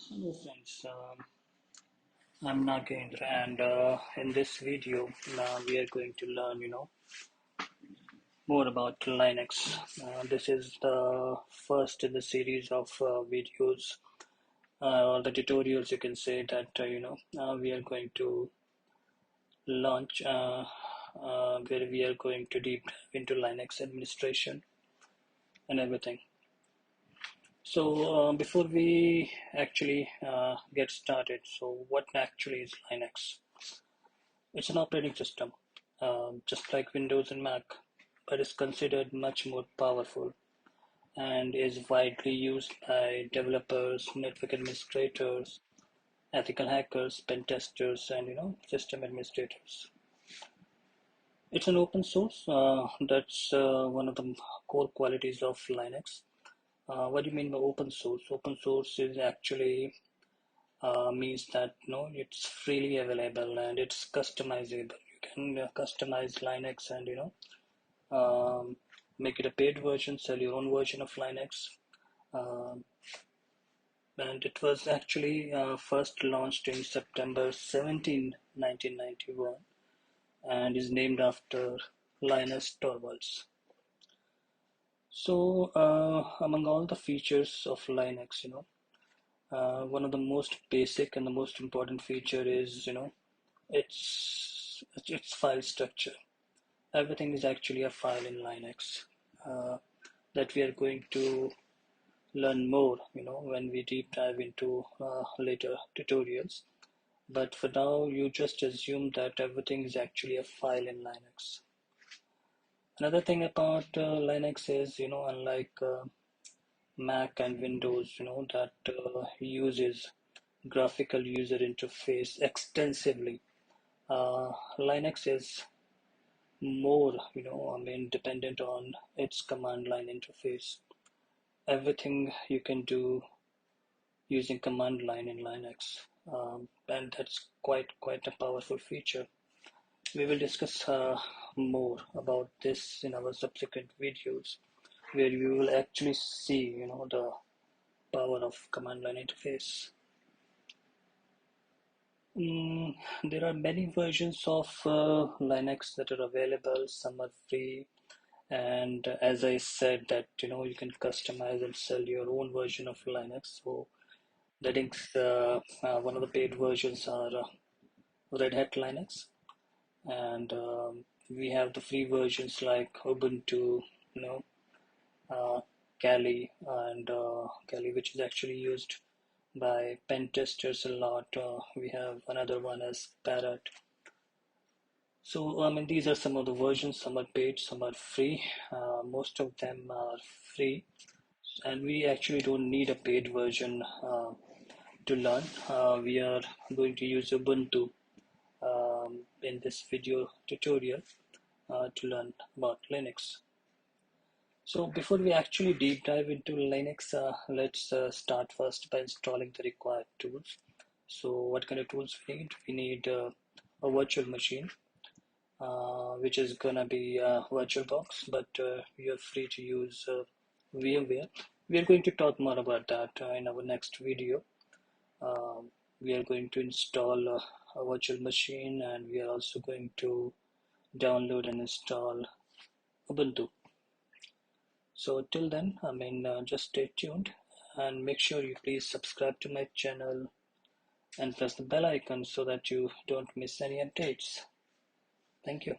Hello friends, I'm Nagendra, and in this video we are going to learn, more about Linux. This is the first in the series of videos, or the tutorials you can say that we are going to launch, where we are going to deep dive into Linux administration and everything. So before we actually get started, so what actually is Linux? It's an operating system, just like Windows and Mac, but is considered much more powerful and is widely used by developers, network administrators, ethical hackers, pen testers, and system administrators. It's an open source. That's one of the core qualities of Linux. What do you mean by open source? Open source is actually means that it's freely available and it's customizable. You can customize Linux and make it a paid version, sell your own version of Linux. Um, and it was actually first launched in September 17, 1991, and is named after Linus Torvalds. So, among all the features of Linux, one of the most basic and the most important feature is, its file structure. Everything is actually a file in Linux uh, that we are going to learn more, when we deep dive into later tutorials. But for now, you just assume that everything is actually a file in Linux. Another thing about Linux is, unlike Mac and Windows, that uses graphical user interface extensively. Linux is more, dependent on its command line interface. Everything you can do using command line in Linux, and that's quite a powerful feature. We will discuss more about this in our subsequent videos, where you will actually see, the power of command line interface. Mm, there are many versions of Linux that are available. Some are free, and as I said, that you can customize and sell your own version of Linux. So that is one of the paid versions are Red Hat Linux, and we have the free versions like Ubuntu, you know, uh, Kali, and Kali, which is actually used by pen testers a lot. We have another one as Parrot. So, I mean, these are some of the versions. Some are paid, some are free. Most of them are free, and we actually don't need a paid version to learn. We are going to use Ubuntu in this video tutorial to learn about Linux. So before we actually deep dive into Linux, let's start first by installing the required tools. So what kind of tools we need? We need a virtual machine, which is gonna be a VirtualBox, but you're free to use VMware. We are going to talk more about that in our next video. We are going to install a virtual machine, and we are also going to download and install Ubuntu. So till then, just stay tuned and make sure you please subscribe to my channel and press the bell icon so that you don't miss any updates. Thank you.